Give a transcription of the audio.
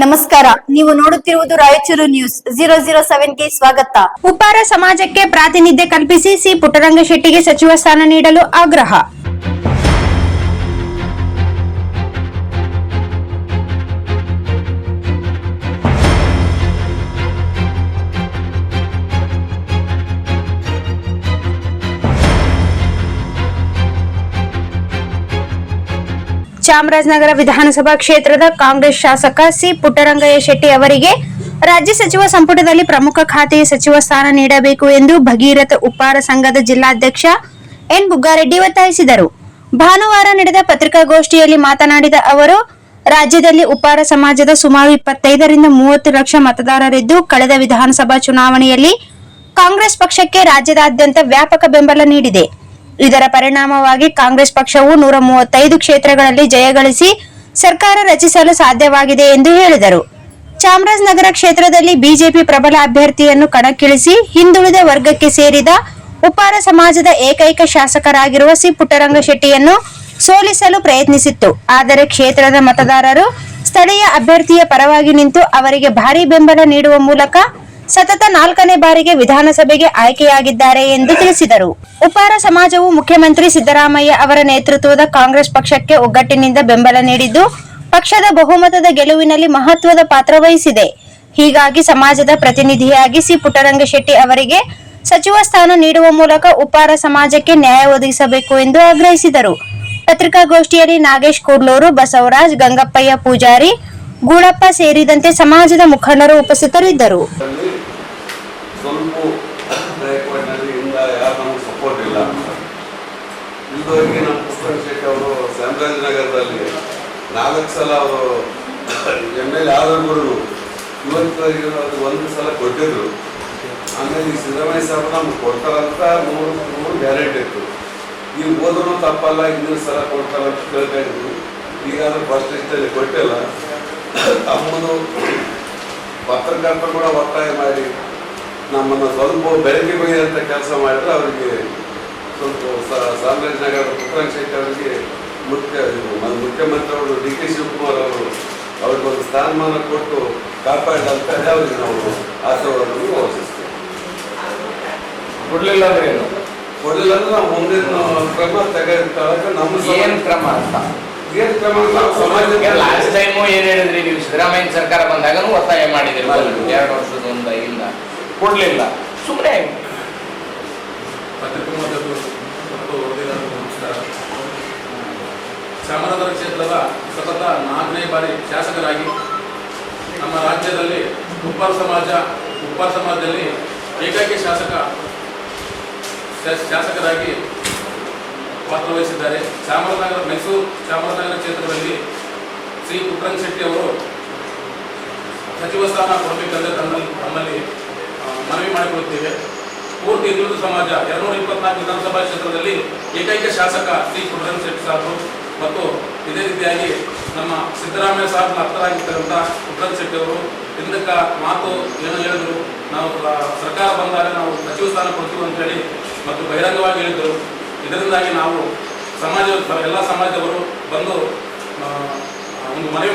ನಮಸ್ಕಾರ, ನೀವು ನೋಡುತ್ತಿರುವುದು ರಾಯಚೂರು ನ್ಯೂಸ್ 007ಗೆ ಸ್ವಾಗತ. ಉಪ್ಪಾರ ಸಮಾಜಕ್ಕೆ ಪ್ರಾತಿನಿಧ್ಯ ಕಲ್ಪಿಸಿ ಸಿ ಪುಟ್ಟರಂಗಶೆಟ್ಟಿಗೆ ಸಚಿವ ಸ್ಥಾನ ನೀಡಲು ಆಗ್ರಹ. ಚಾಮರಾಜನಗರ ವಿಧಾನಸಭಾ ಕ್ಷೇತ್ರದ ಕಾಂಗ್ರೆಸ್ ಶಾಸಕ ಸಿ ಪುಟ್ಟರಂಗಶೆಟ್ಟಿ ಅವರಿಗೆ ರಾಜ್ಯ ಸಚಿವ ಸಂಪುಟದಲ್ಲಿ ಪ್ರಮುಖ ಖಾತೆಯ ಸಚಿವ ಸ್ಥಾನ ನೀಡಬೇಕು ಎಂದು ಭಗೀರಥ ಉಪ್ಪಾರ ಸಂಘದ ಜಿಲ್ಲಾಧ್ಯಕ್ಷ ಎನ್ ಬುಗ್ಗಾರೆಡ್ಡಿ ಒತ್ತಾಯಿಸಿದರು. ಭಾನುವಾರ ನಡೆದ ಪತ್ರಿಕಾಗೋಷ್ಠಿಯಲ್ಲಿ ಮಾತನಾಡಿದ ಅವರು, ರಾಜ್ಯದಲ್ಲಿ ಉಪ್ಪಾರ ಸಮಾಜದ ಸುಮಾರು 25 ರಿಂದ 30 ಲಕ್ಷ ಮತದಾರರಿದ್ದು, ಕಳೆದ ವಿಧಾನಸಭಾ ಚುನಾವಣೆಯಲ್ಲಿ ಕಾಂಗ್ರೆಸ್ ಪಕ್ಷಕ್ಕೆ ರಾಜ್ಯದಾದ್ಯಂತ ವ್ಯಾಪಕ ಬೆಂಬಲ ನೀಡಿದೆ. ಇದರ ಪರಿಣಾಮವಾಗಿ ಕಾಂಗ್ರೆಸ್ ಪಕ್ಷವು 135 ಕ್ಷೇತ್ರಗಳಲ್ಲಿ ಜಯಗಳಿಸಿ ಸರ್ಕಾರ ರಚಿಸಲು ಸಾಧ್ಯವಾಗಿದೆ ಎಂದು ಹೇಳಿದರು. ಚಾಮರಾಜನಗರ ಕ್ಷೇತ್ರದಲ್ಲಿ ಬಿಜೆಪಿ ಪ್ರಬಲ ಅಭ್ಯರ್ಥಿಯನ್ನು ಕಣಕ್ಕಿಳಿಸಿ ಹಿಂದುಳಿದ ವರ್ಗಕ್ಕೆ ಸೇರಿದ ಉಪ್ಪಾರ ಸಮಾಜದ ಏಕೈಕ ಶಾಸಕರಾಗಿರುವ ಸಿ ಪುಟ್ಟರಂಗಶೆಟ್ಟಿಯನ್ನು ಸೋಲಿಸಲು ಪ್ರಯತ್ನಿಸಿತ್ತು. ಆದರೆ ಕ್ಷೇತ್ರದ ಮತದಾರರು ಸ್ಥಳೀಯ ಅಭ್ಯರ್ಥಿಯ ಪರವಾಗಿ ನಿಂತು ಅವರಿಗೆ ಭಾರೀ ಬೆಂಬಲ ನೀಡುವ ಮೂಲಕ ಸತತ 4ನೇ ಬಾರಿಗೆ ವಿಧಾನಸಭೆಗೆ ಆಯ್ಕೆಯಾಗಿದ್ದಾರೆ ಎಂದು ತಿಳಿಸಿದರು. ಉಪ್ಪಾರ ಸಮಾಜವು ಮುಖ್ಯಮಂತ್ರಿ ಸಿದ್ದರಾಮಯ್ಯ ಅವರ ನೇತೃತ್ವದ ಕಾಂಗ್ರೆಸ್ ಪಕ್ಷಕ್ಕೆ ಒಗ್ಗಟ್ಟಿನಿಂದ ಬೆಂಬಲ ನೀಡಿದ್ದು, ಪಕ್ಷದ ಬಹುಮತದ ಗೆಲುವಿನಲ್ಲಿ ಮಹತ್ವದ ಪಾತ್ರ ವಹಿಸಿದೆ. ಹೀಗಾಗಿ ಸಮಾಜದ ಪ್ರತಿನಿಧಿಯಾಗಿ ಸಿ ಪುಟ್ಟರಂಗಶೆಟ್ಟಿ ಅವರಿಗೆ ಸಚಿವ ಸ್ಥಾನ ನೀಡುವ ಮೂಲಕ ಉಪ್ಪಾರ ಸಮಾಜಕ್ಕೆ ನ್ಯಾಯ ಒದಗಿಸಬೇಕು ಎಂದು ಆಗ್ರಹಿಸಿದರು. ಪತ್ರಿಕಾಗೋಷ್ಠಿಯಲ್ಲಿ ನಾಗೇಶ್ ಕೂಡ್ಲೂರು, ಬಸವರಾಜ್, ಗಂಗಪ್ಪಯ್ಯ ಪೂಜಾರಿ, ಗೂಳಪ್ಪ ಸೇರಿದಂತೆ ಸಮಾಜದ ಮುಖಂಡರು ಉಪಸ್ಥಿತರಿದ್ದರು. ಚಾಮರಾಜನಗರದಲ್ಲಿ 4 ಸಲ ಅವರು MLA ಆದರೂ ಇವತ್ತಿಗೆ ಒಂದು ಸಲ ಕೊಟ್ಟಿದ್ರು. ಆಮೇಲೆ ಸಿದ್ದರಾಮಯ್ಯ ಸಾಹೇಬ್ ನಮ್ಗೆ ಕೊಡ್ತಾರಂತ 3 ಗ್ಯಾರಂಟಿ ಇತ್ತು. ಈಗ ಹೋದ್ರೂ ತಪ್ಪಲ್ಲ, ಇನ್ನೊಂದು ಸಲ ಕೊಡ್ತಾರಂತ ಕೇಳ್ಕೊಂಡಿದ್ರು. ಈಗಾದ್ರೂ ಫಸ್ಟ್ ಲಿಸ್ಟಲ್ಲಿ ಕೊಟ್ಟಿಲ್ಲ. ತಮ್ಮದು ಪತ್ರಕರ್ತರು ಕೂಡ ಒತ್ತಾಯ ಮಾಡಿ ನಮ್ಮನ್ನು ಸ್ವಲ್ಪ ಬೆಳಗ್ಗೆ ಬಗೆಯಂತ ಕೆಲಸ ಮಾಡಿದ್ರೆ ಅವರಿಗೆ ಸ್ವಲ್ಪ ಚಾಮರಾಜನಗರ ಪುಟ್ಟರಂಗಶೆಟ್ಟಿ ಅವರಿಗೆ ಮುಖ್ಯಮಂತ್ರಿ ಅವರು DK ಶಿವಕುಮಾರ್ ಅವರು ಅವ್ರಿಗೊಂದು ಸ್ಥಾನಮಾನ ಕೊಟ್ಟು ಕಾಪಾಡಿದಂತ ಅವ್ರಿಗೆ ನಾವು ಆಶೀರ್ವಾದವನ್ನು ಘೋಷಿಸ್ತೇವೆ. ಕೊಡ್ಲಿಲ್ಲ ಅಂದ್ರೆ ಏನು? ಕೊಡಲಿಲ್ಲ ಅಂದ್ರೆ ನಾವು ಮುಂದಿನ ಕ್ರಮ ತೆಗೆದುಕೊಳ್ಳಕ್ಕೆ ನಮ್ಮ ಏನು ಕ್ರಮ ಅಂತ ಏನು ಕ್ರಮ ನಾವು ಸಮಾಜಕ್ಕೆ ಲಾಸ್ಟ್ ಟೈಮು ಏನು ಹೇಳಿದ್ರಿ ನೀವು? ಸಿದ್ದರಾಮಯ್ಯ ಸರ್ಕಾರ ಬಂದಾಗನೂ ಒತ್ತಾಯ ಮಾಡಿದಿರಿ 2 ವರ್ಷದಿಂದ ಇಲ್ಲ, ಕೊಡ್ಲಿಲ್ಲ, ಸುಮ್ಮನೆ ಚಾಮರಾಜನಗರ ಕ್ಷೇತ್ರದ ಸತತ 4ನೇ ಬಾರಿ ಶಾಸಕರಾಗಿ ನಮ್ಮ ರಾಜ್ಯದಲ್ಲಿ ಉಪ್ಪಾರ ಸಮಾಜದಲ್ಲಿ ಏಕೈಕ ಶಾಸಕರಾಗಿ ಪಾತ್ರವಹಿಸಿದ್ದಾರೆ. ಚಾಮರಾಜನಗರ ಕ್ಷೇತ್ರದಲ್ಲಿ ಶ್ರೀ ಪುಟ್ಟರಂಗಶೆಟ್ಟಿ ಅವರು ಸಚಿವ ಸ್ಥಾನ ಕೊಡಬೇಕೆಂದರೆ ನಮ್ಮಲ್ಲಿ ಮನವಿ ಮಾಡಿಕೊಳ್ಳುತ್ತೇವೆ. ಪೂರ್ತಿ ಹಿಂದುಳಿದ ಸಮಾಜ 224 ವಿಧಾನಸಭಾ ಕ್ಷೇತ್ರದಲ್ಲಿ ಏಕೈಕ ಶಾಸಕ ಶ್ರೀ ಪುಟ್ಟರಂಗಶೆಟ್ಟಿ ಸಾಹೇಬರು ಮತ್ತು ಇದೇ ರೀತಿಯಾಗಿ ನಮ್ಮ ಸಿದ್ದರಾಮಯ್ಯ ಸಾಹೇಬ್ನ ಹತ್ತರಾಗಿರ್ತಕ್ಕಂಥ ಪುಟ್ಟರಂಗಶೆಟ್ಟಿ ಅವರು ಹಿಂದಕ್ಕೆ ಮಾತು ಏನು ಹೇಳಿದ್ರು, ನಾವು ಸರ್ಕಾರ ಬಂದಾಗ ನಾವು ಸಚಿವ ಸ್ಥಾನ ಕೊಡ್ತೀವಿ ಅಂತ ಹೇಳಿ ಮತ್ತು ಬಹಿರಂಗವಾಗಿ ಹೇಳಿದರು. ಇದರಿಂದಾಗಿ ನಾವು ಎಲ್ಲ ಸಮಾಜದವರು ಬಂದು ಒಂದು ಮನವಿ